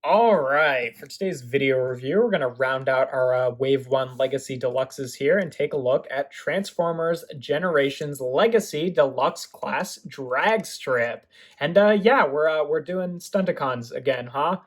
All right, for today's video review, we're going to round out our Wave 1 Legacy Deluxes here and take a look at Transformers Generations Legacy Deluxe Class Dragstrip. And yeah, we're doing Stunticons again, huh?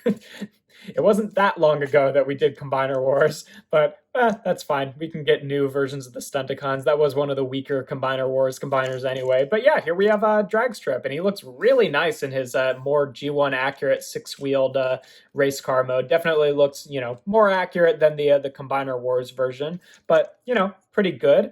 It wasn't that long ago that we did Combiner Wars, but that's fine. We can get new versions of the Stunticons. That was one of the weaker Combiner Wars combiners anyway. But yeah, here we have Dragstrip, and he looks really nice in his more G1 accurate six-wheeled race car mode. Definitely looks, more accurate than the Combiner Wars version, but, pretty good.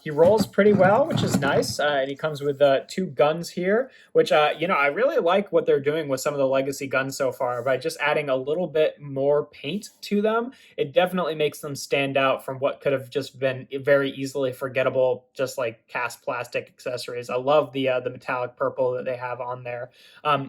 He rolls pretty well, which is nice, and he comes with two guns here, which, I really like what they're doing with some of the legacy guns so far. By just adding a little bit more paint to them, it definitely makes them stand out from what could have just been very easily forgettable, just like cast plastic accessories. I love the metallic purple that they have on there.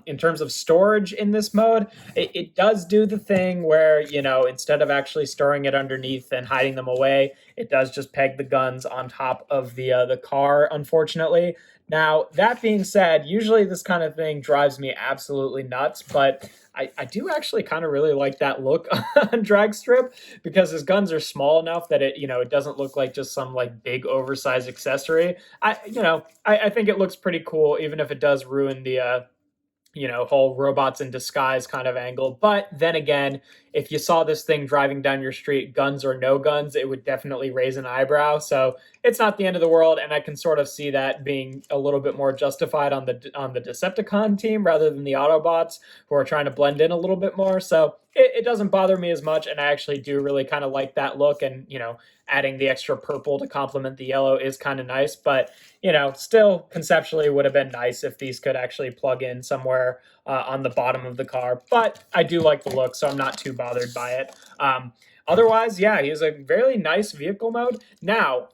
In terms of storage in this mode, it does do the thing where, instead of actually storing it underneath and hiding them away, it does just peg the guns on top of the car, unfortunately. Now, that being said, usually this kind of thing drives me absolutely nuts, but I do actually kind of really like that look on Dragstrip because his guns are small enough that it doesn't look like just some like big oversized accessory. I think it looks pretty cool, even if it does ruin the whole robots in disguise kind of angle. But then again, if you saw this thing driving down your street, guns or no guns, it would definitely raise an eyebrow. So it's not the end of the world, and I can sort of see that being a little bit more justified on the Decepticon team rather than the Autobots, who are trying to blend in a little bit more. So it doesn't bother me as much, and I actually do really kind of like that look. And adding the extra purple to complement the yellow is kind of nice. But still conceptually would have been nice if these could actually plug in somewhere on the bottom of the car. But I do like the look, so I'm not too bothered by it. Otherwise, yeah, he has a very nice vehicle mode. Now,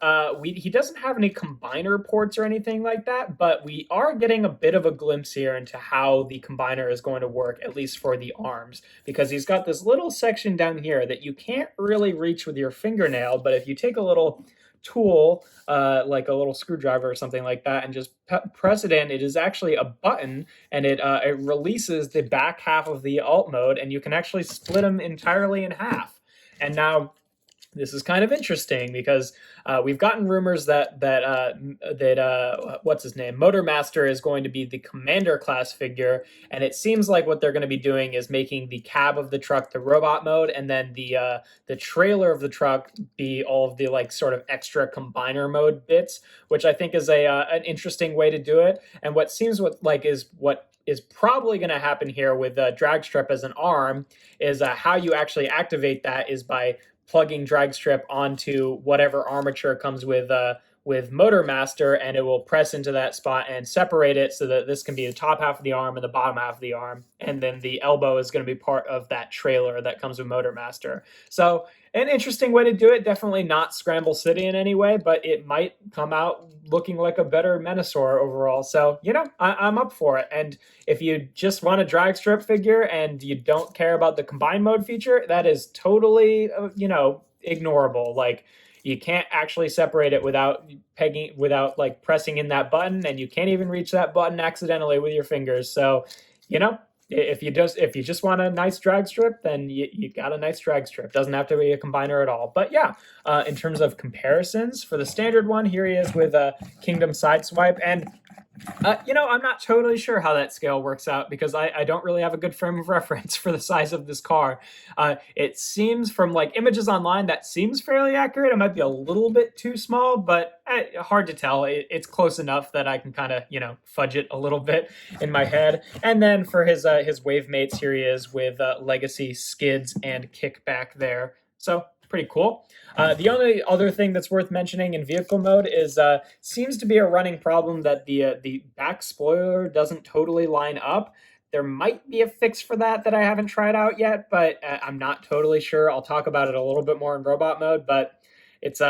he doesn't have any combiner ports or anything like that, but we are getting a bit of a glimpse here into how the combiner is going to work, at least for the arms, because he's got this little section down here that you can't really reach with your fingernail, but if you take a little tool, like a little screwdriver or something like that, and just press it in, it is actually a button, and it releases the back half of the alt mode, and you can actually split them entirely in half. And now this is kind of interesting because we've gotten rumors that what's his name, Motormaster, is going to be the commander class figure, and it seems like what they're going to be doing is making the cab of the truck the robot mode, and then the trailer of the truck be all of the like sort of extra combiner mode bits, which I think is an interesting way to do it. And what seems what is probably going to happen here with Dragstrip as an arm is how you actually activate that is by plugging Dragstrip onto whatever armature comes with Motormaster, and it will press into that spot and separate it so that this can be the top half of the arm and the bottom half of the arm, and then the elbow is going to be part of that trailer that comes with Motormaster. So an interesting way to do it. Definitely not Scramble City in any way, but it might come out looking like a better Menasor overall. So, I'm up for it. And if you just want a Dragstrip figure and you don't care about the combine mode feature, that is totally, ignorable. Like, you can't actually separate it without like pressing in that button, and you can't even reach that button accidentally with your fingers. So, if you just want a nice Dragstrip, then you got a nice Dragstrip. Doesn't have to be a combiner at all. But yeah, in terms of comparisons, for the standard one, here he is with a Kingdom Sideswipe, and I'm not totally sure how that scale works out because I don't really have a good frame of reference for the size of this car. It seems from like images online that seems fairly accurate. It might be a little bit too small, but hard to tell. It's close enough that I can kind of fudge it a little bit in my head. And then for his wave mates, here he is with Legacy Skids and Kickback there. So pretty cool. The only other thing that's worth mentioning in vehicle mode is seems to be a running problem that the back spoiler doesn't totally line up. There might be a fix for that I haven't tried out yet, but I'm not totally sure. I'll talk about it a little bit more in robot mode, but it's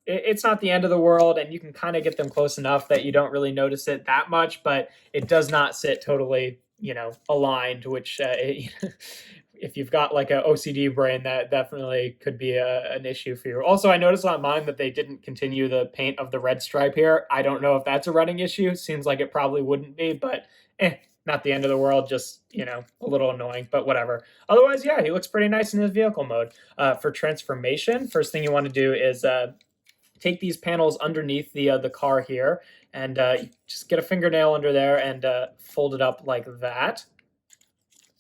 it's not the end of the world, and you can kind of get them close enough that you don't really notice it that much, but it does not sit totally aligned, which if you've got like a OCD brain, that definitely could be an issue for you. Also, I noticed on mine that they didn't continue the paint of the red stripe here. I don't know if that's a running issue. Seems like it probably wouldn't be, but not the end of the world, just, you know, a little annoying, but whatever. Otherwise, yeah, he looks pretty nice in his vehicle mode. For transformation, first thing you want to do is take these panels underneath the car here, and just get a fingernail under there and fold it up like that,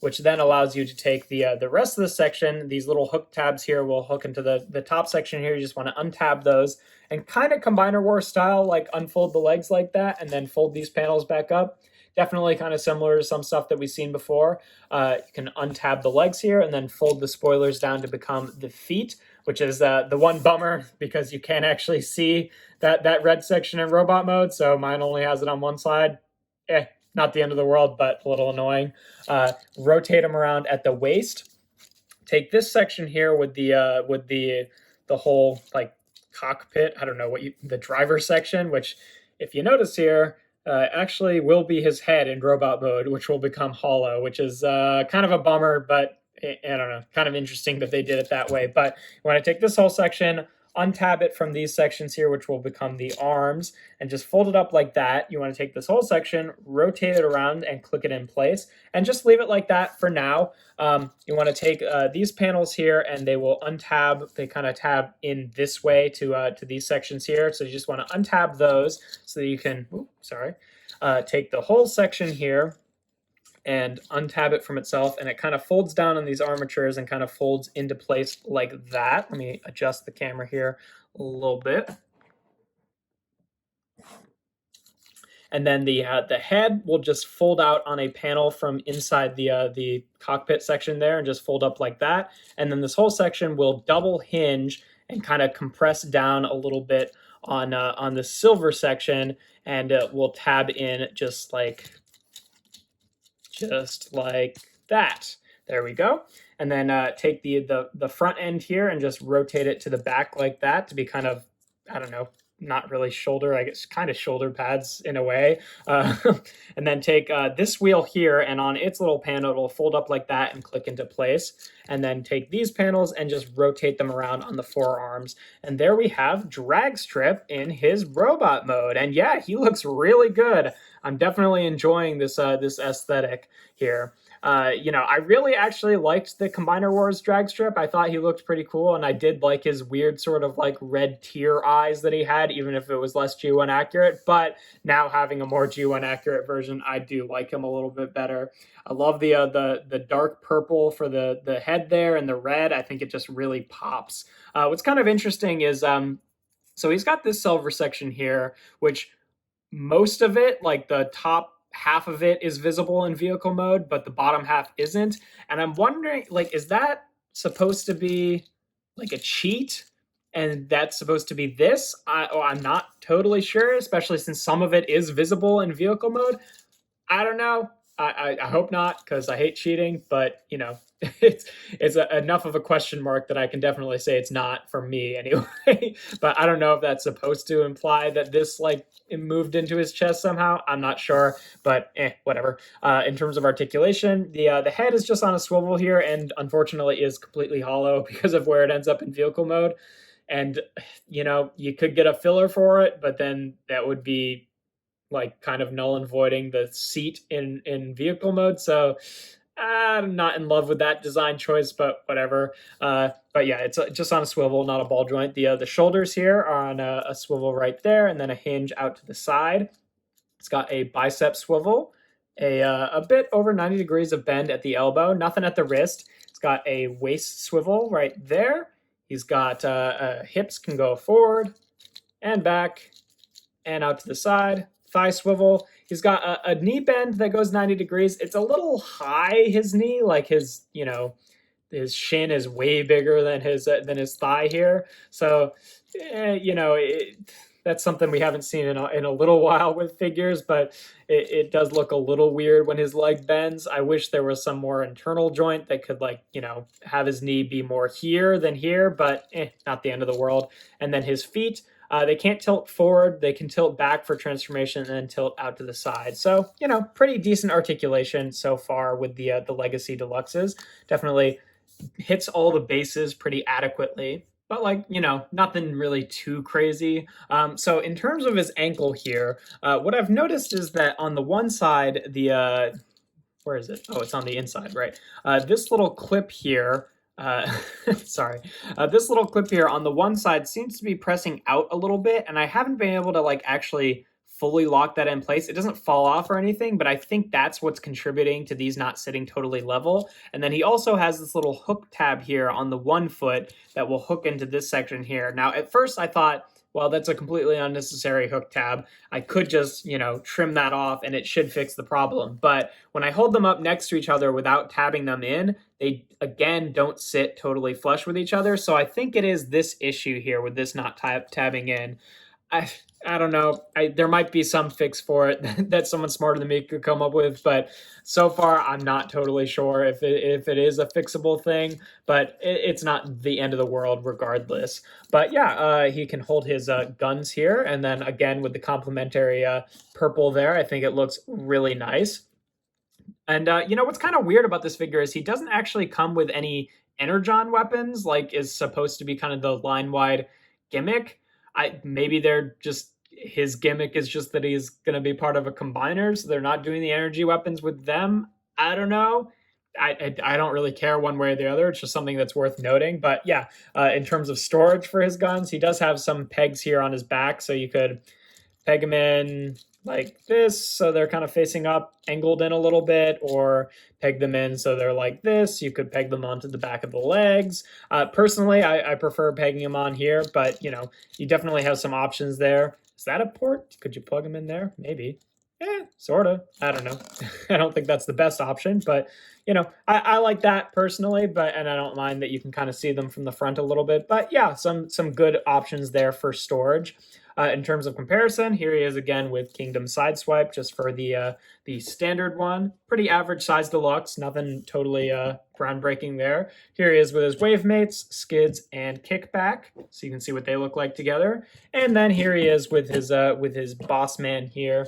which then allows you to take the rest of the section. These little hook tabs here will hook into the top section here. You just want to untab those and kind of Combiner War style, like unfold the legs like that and then fold these panels back up. Definitely kind of similar to some stuff that we've seen before. You can untab the legs here and then fold the spoilers down to become the feet, which is the one bummer because you can't actually see that red section in robot mode. So mine only has it on one side. Not the end of the world, but a little annoying. Rotate them around at the waist. Take this section here with the whole like cockpit. I don't know the driver section, which if you notice here, actually will be his head in robot mode, which will become hollow, which is kind of a bummer, but I don't know, kind of interesting that they did it that way. But you want to take this whole section, untab it from these sections here, which will become the arms, and just fold it up like that. You want to take this whole section, rotate it around, and click it in place, and just leave it like that for now. You want to take these panels here, and they will untab. They kind of tab in this way to these sections here. So you just want to untab those so that you can, take the whole section here and untab it from itself, and it kind of folds down on these armatures and kind of folds into place like that. Let me adjust the camera here a little bit. And then the head will just fold out on a panel from inside the cockpit section there and just fold up like that. And then this whole section will double hinge and kind of compress down a little bit on the silver section, and it will tab in just like that. There we go. And then take the front end here and just rotate it to the back like that to be kind of, I don't know, not really shoulder, I guess kind of shoulder pads in a way. And then take this wheel here, and on its little panel, it'll fold up like that and click into place. And then take these panels and just rotate them around on the forearms. And there we have Dragstrip in his robot mode. And yeah, he looks really good. I'm definitely enjoying this this aesthetic here. I really actually liked the Combiner Wars Dragstrip. I thought he looked pretty cool, and I did like his weird sort of like red tear eyes that he had, even if it was less G1 accurate. But now having a more G1 accurate version, I do like him a little bit better. I love the dark purple for the head there and the red. I think it just really pops. What's kind of interesting is so he's got this silver section here, which most of it, like the top half of it, is visible in vehicle mode, but the bottom half isn't. And I'm wondering, like, is that supposed to be like a cheat? And that's supposed to be this? I'm not totally sure, especially since some of it is visible in vehicle mode. I don't know. I hope not, because I hate cheating, but you know, it's enough of a question mark that I can definitely say it's not for me anyway. But I don't know if that's supposed to imply that this like it moved into his chest somehow. I'm not sure, but whatever. In terms of articulation, the head is just on a swivel here, and unfortunately is completely hollow because of where it ends up in vehicle mode. And you know, you could get a filler for it, but then that would be like kind of null and voiding the seat in vehicle mode. So I'm not in love with that design choice, but whatever. But yeah, it's just on a swivel, not a ball joint. The shoulders here are on a swivel right there, and then a hinge out to the side. It's got a bicep swivel, a bit over 90 degrees of bend at the elbow, nothing at the wrist. It's got a waist swivel right there. He's got hips can go forward and back and out to the side. Thigh swivel. He's got a knee bend that goes 90 degrees. It's a little high, his knee, like his, you know, his shin is way bigger than his thigh here. So, you know, that's something we haven't seen in a little while with figures, but it does look a little weird when his leg bends. I wish there was some more internal joint that could, like, you know, have his knee be more here than here, but not the end of the world. And then his feet, they can't tilt forward. They can tilt back for transformation and then tilt out to the side. So, you know, pretty decent articulation so far with the Legacy Deluxes. Definitely hits all the bases pretty adequately, but like, you know, nothing really too crazy. So in terms of his ankle here, what I've noticed is that on the one side, the where is it? Oh, it's on the inside, right? This little clip here, sorry, this little clip here on the one side seems to be pressing out a little bit, and I haven't been able to like actually fully lock that in place. It doesn't fall off or anything, but I think that's what's contributing to these not sitting totally level. And then he also has this little hook tab here on the one foot that will hook into this section here. Now, at first I thought, well, that's a completely unnecessary hook tab. I could just, you know, trim that off and it should fix the problem. But when I hold them up next to each other without tabbing them in, they, again, don't sit totally flush with each other. So I think it is this issue here with this not tabbing in. I don't know. There might be some fix for it that someone smarter than me could come up with, but so far I'm not totally sure if it is a fixable thing, but it's not the end of the world regardless. But yeah, he can hold his guns here, and then again with the complementary purple there, I think it looks really nice. And you know what's kind of weird about this figure is he doesn't actually come with any energon weapons, like is supposed to be kind of the line-wide gimmick. Maybe they're just, his gimmick is just that he's going to be part of a combiner, so they're not doing the energy weapons with them. I don't know. I don't really care one way or the other. It's just something that's worth noting. But yeah, in terms of storage for his guns, he does have some pegs here on his back, so you could peg them in like this, so they're kind of facing up, angled in a little bit, or peg them in so they're like this. You could peg them onto the back of the legs. Personally, I prefer pegging them on here, but you know, you definitely have some options there. Is that a port? Could you plug them in there? Maybe. Yeah, sort of. I don't know. I don't think that's the best option, but you know, I like that personally, and I don't mind that you can kind of see them from the front a little bit. But yeah, some good options there for storage. In terms of comparison, here he is again with Kingdom Sideswipe, just for the standard one. Pretty average size deluxe, nothing totally groundbreaking there. Here he is with his Wave Mates, Skids, and Kickback, so you can see what they look like together. And then here he is with his boss man here,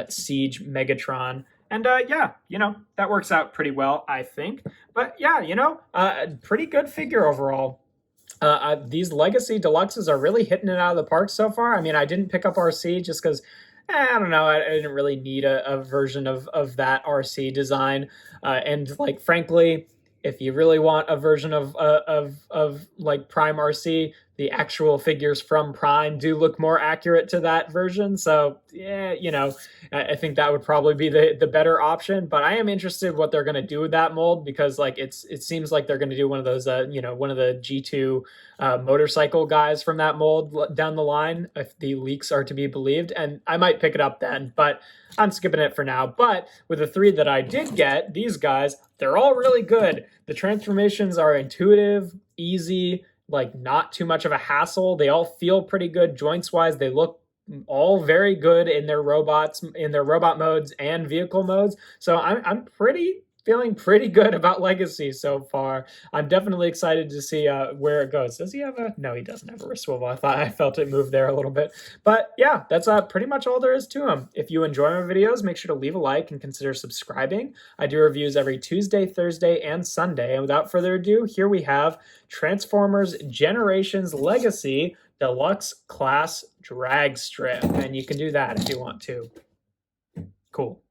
Siege Megatron. And yeah, you know, that works out pretty well, I think. But yeah, you know, pretty good figure overall. These Legacy Deluxes are really hitting it out of the park so far. I mean, I didn't pick up RC just because, I don't know, I didn't really need a version of that RC design. And like, frankly, if you really want a version of like Prime RC, the actual figures from Prime do look more accurate to that version. So yeah, you know, I think that would probably be the better option. But I am interested what they're going to do with that mold, because like it seems like they're going to do one of those you know, one of the G2 motorcycle guys from that mold down the line, if the leaks are to be believed. And I might pick it up then, but I'm skipping it for now. But with the 3 that I did get, these guys, they're all really good. The transformations are intuitive, easy, like not too much of a hassle. They all feel pretty good joints wise. They look all very good in their robots, in their robot modes and vehicle modes. So I'm feeling pretty good about Legacy so far. I'm definitely excited to see where it goes. Does he have a... No, he doesn't have a wrist swivel. I felt it move there a little bit. But yeah, that's pretty much all there is to him. If you enjoy my videos, make sure to leave a like and consider subscribing. I do reviews every Tuesday, Thursday, and Sunday. And without further ado, here we have Transformers Generations Legacy Deluxe Class Drag Strip. And you can do that if you want to. Cool.